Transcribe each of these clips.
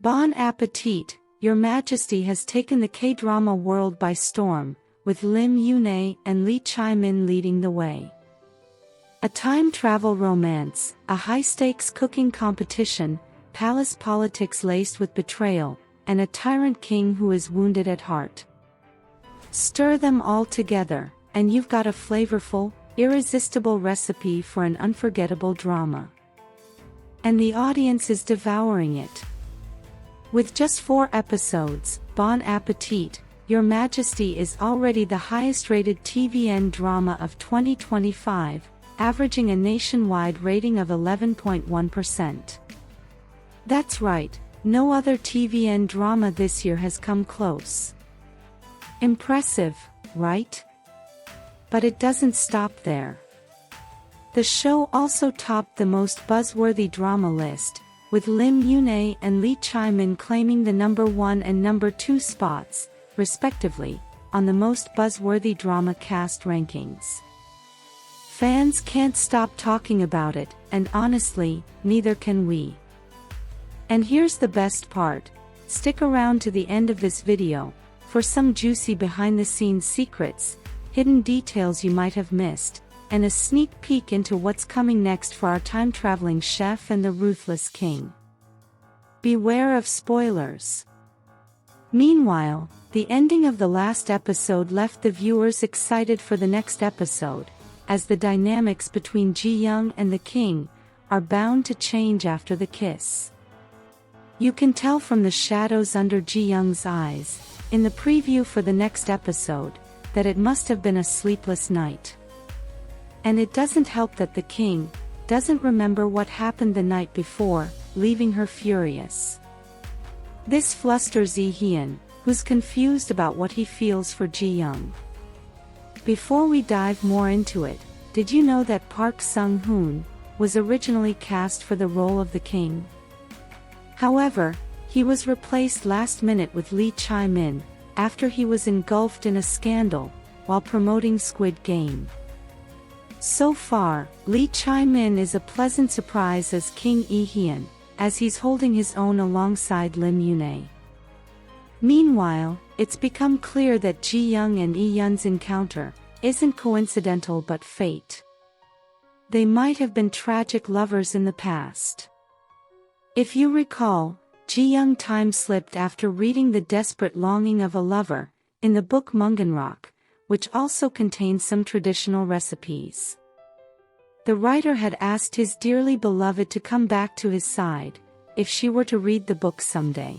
Bon Appetit, Your Majesty has taken the K-drama world by storm, with Lim Yoon and ChaeMin leading the way. A time travel romance, a high-stakes cooking competition, palace politics laced with betrayal, and a tyrant king who is wounded at heart. Stir them all together, and you've got a flavorful, irresistible recipe for an unforgettable drama. And the audience is devouring it. With just 4 episodes, Bon Appetit, Your Majesty is already the highest-rated TVN drama of 2025, averaging a nationwide rating of 11.1%. That's right, no other TVN drama this year has come close. Impressive, right? But it doesn't stop there. The show also topped the most buzzworthy drama list, with Lim Yoon and ChaeMin claiming the #1 and #2 spots, respectively, on the most buzzworthy drama cast rankings. Fans can't stop talking about it, and honestly, neither can we. And here's the best part: stick around to the end of this video, for some juicy behind-the-scenes secrets, hidden details you might have missed, and a sneak peek into what's coming next for our time-traveling chef and the ruthless king. Beware of spoilers. Meanwhile, the ending of the last episode left the viewers excited for the next episode, as the dynamics between Ji-young and the king are bound to change after the kiss. You can tell from the shadows under Ji-young's eyes, in the preview for the next episode, that it must have been a sleepless night. And it doesn't help that the king doesn't remember what happened the night before, leaving her furious. This flusters Lee-hyun, who's confused about what he feels for Ji-young. Before we dive more into it, did you know that Park Sung-hoon was originally cast for the role of the king? However, he was replaced last minute with ChaeMin, after he was engulfed in a scandal, while promoting Squid Game. So far, ChaeMin is a pleasant surprise as King Lee-hyun, as he's holding his own alongside Lim Yoon. Meanwhile, it's become clear that Ji-young and Lee-hyun's encounter isn't coincidental but fate. They might have been tragic lovers in the past. If you recall, Ji-young time-slipped after reading The Desperate Longing of a Lover, in the book Munganrock, which also contains some traditional recipes. The writer had asked his dearly beloved to come back to his side, if she were to read the book someday.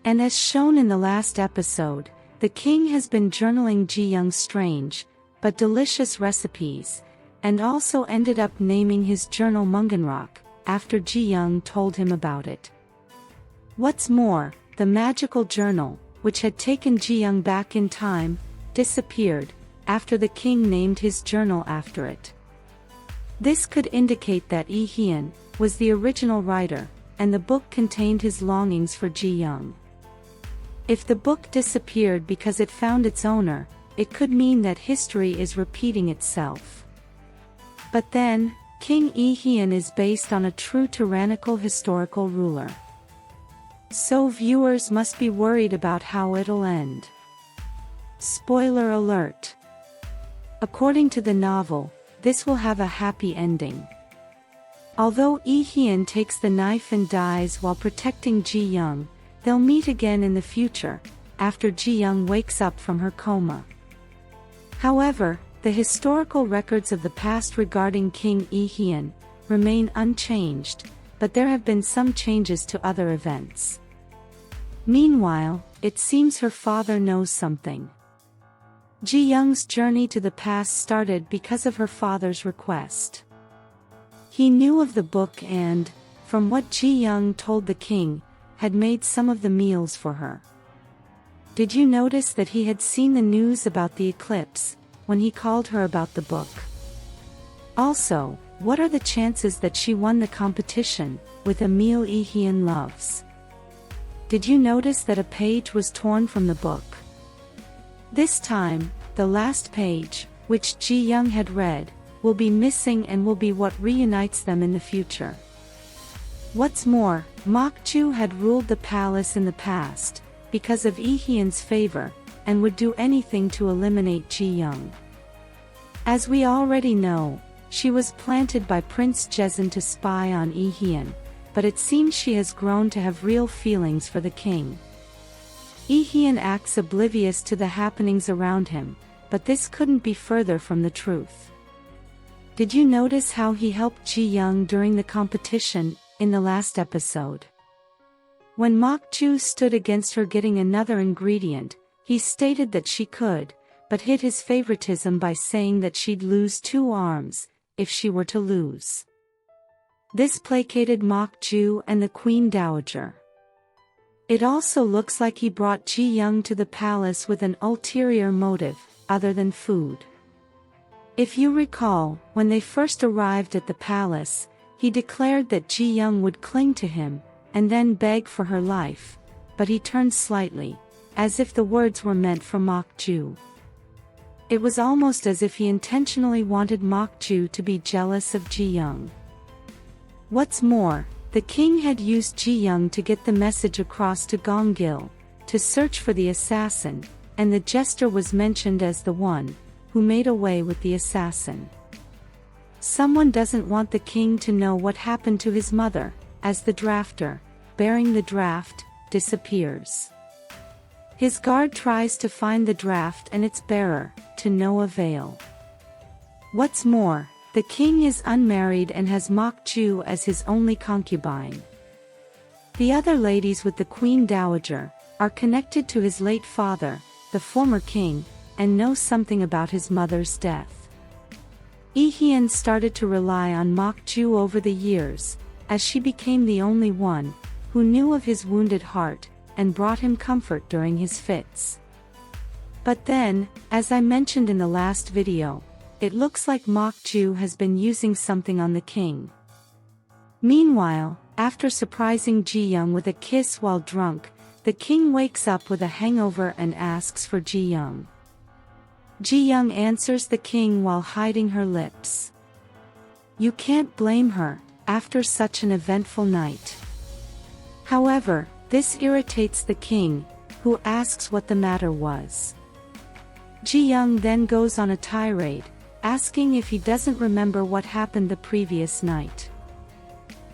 And as shown in the last episode, the king has been journaling Ji-young's strange, but delicious recipes, and also ended up naming his journal Munganrock, after Ji-young told him about it. What's more, the magical journal, which had taken Ji-young back in time, disappeared, after the king named his journal after it. This could indicate that Lee-hyun was the original writer, and the book contained his longings for Ji-young. If the book disappeared because it found its owner, it could mean that history is repeating itself. But then, King Lee-hyun is based on a true tyrannical historical ruler. So viewers must be worried about how it'll end. Spoiler alert. According to the novel, this will have a happy ending. Although Lee-hyun takes the knife and dies while protecting Ji-young, they'll meet again in the future, after Ji-young wakes up from her coma. However, the historical records of the past regarding King Lee-hyun remain unchanged, but there have been some changes to other events. Meanwhile, it seems her father knows something. Ji-young's journey to the past started because of her father's request. He knew of the book and, from what Ji-young told the king, had made some of the meals for her. Did you notice that he had seen the news about the eclipse, when he called her about the book? Also, what are the chances that she won the competition, with a meal Lee-hyun loves? Did you notice that a page was torn from the book? This time, the last page, which Ji-young had read, will be missing and will be what reunites them in the future. What's more, Mokju had ruled the palace in the past, because of Eheon's favor, and would do anything to eliminate Ji-young. As we already know, she was planted by Prince Jezin to spy on Eheon, but it seems she has grown to have real feelings for the king. Eheon acts oblivious to the happenings around him, but this couldn't be further from the truth. Did you notice how he helped Ji-young during the competition, in the last episode? When Mokju stood against her getting another ingredient, he stated that she could, but hid his favoritism by saying that she'd lose 2 arms, if she were to lose. This placated Mokju and the Queen Dowager. It also looks like he brought Ji-young to the palace with an ulterior motive, other than food. If you recall, when they first arrived at the palace, he declared that Ji-young would cling to him, and then beg for her life, but he turned slightly, as if the words were meant for Mokju. It was almost as if he intentionally wanted Mokju to be jealous of Ji-young. What's more, the king had used Ji-young to get the message across to Gong-gil, to search for the assassin, and the jester was mentioned as the one who made away with the assassin. Someone doesn't want the king to know what happened to his mother, as the drafter, bearing the draft, disappears. His guard tries to find the draft and its bearer, to no avail. What's more, the king is unmarried and has Mokju as his only concubine. The other ladies with the Queen Dowager are connected to his late father, the former king, and know something about his mother's death. Eheon started to rely on Mokju over the years, as she became the only one who knew of his wounded heart, and brought him comfort during his fits. But then, as I mentioned in the last video, it looks like Mokju has been using something on the king. Meanwhile, after surprising Ji-young with a kiss while drunk, the king wakes up with a hangover and asks for Ji-young. Ji-young answers the king while hiding her lips. You can't blame her, after such an eventful night. However, this irritates the king, who asks what the matter was. Ji-young then goes on a tirade, asking if he doesn't remember what happened the previous night.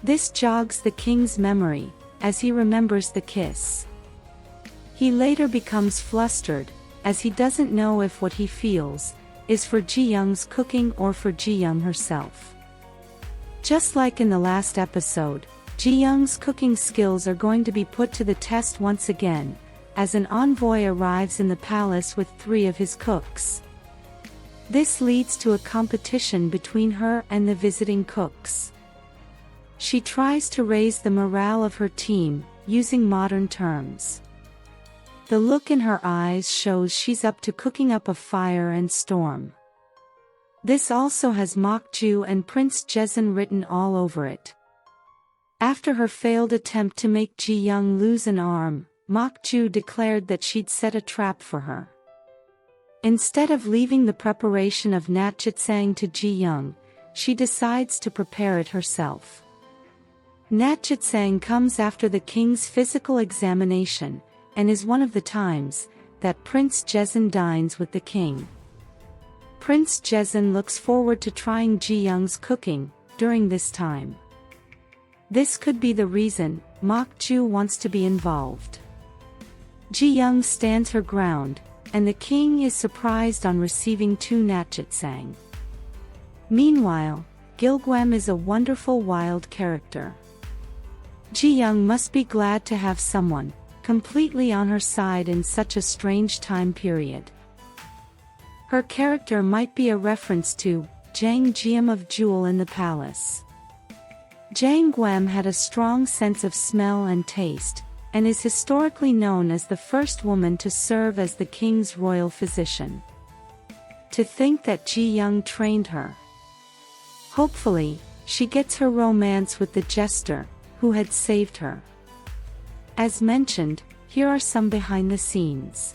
This jogs the king's memory, as he remembers the kiss. He later becomes flustered, as he doesn't know if what he feels is for Ji-young's cooking or for Ji-young herself. Just like in the last episode, Ji-young's cooking skills are going to be put to the test once again, as an envoy arrives in the palace with 3 of his cooks. This leads to a competition between her and the visiting cooks. She tries to raise the morale of her team, using modern terms. The look in her eyes shows she's up to cooking up a fire and storm. This also has Mokju and Prince Jezin written all over it. After her failed attempt to make Ji-young lose an arm, Mokju declared that she'd set a trap for her. Instead of leaving the preparation of natjitsang to Ji-young, she decides to prepare it herself. Natjitsang comes after the king's physical examination, and is one of the times that Prince Jezin dines with the king. Prince Jezin looks forward to trying Ji-young's cooking during this time. This could be the reason Mokju wants to be involved. Ji-young stands her ground, and the king is surprised on receiving 2 natjitsang. Meanwhile, Gilgwem is a wonderful wild character. Ji-young must be glad to have someone completely on her side in such a strange time period. Her character might be a reference to Jang Geum of Jewel in the Palace. Jang Gwem had a strong sense of smell and taste, and is historically known as the first woman to serve as the king's royal physician. To think that Ji-young trained her. Hopefully, she gets her romance with the jester, who had saved her. As mentioned, here are some behind the scenes.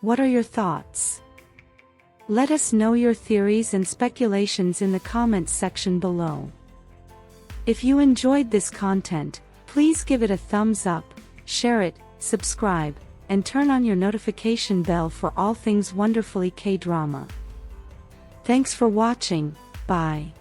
What are your thoughts? Let us know your theories and speculations in the comments section below. If you enjoyed this content, please give it a thumbs up, share it, subscribe, and turn on your notification bell for all things wonderfully K-drama. Thanks for watching, bye.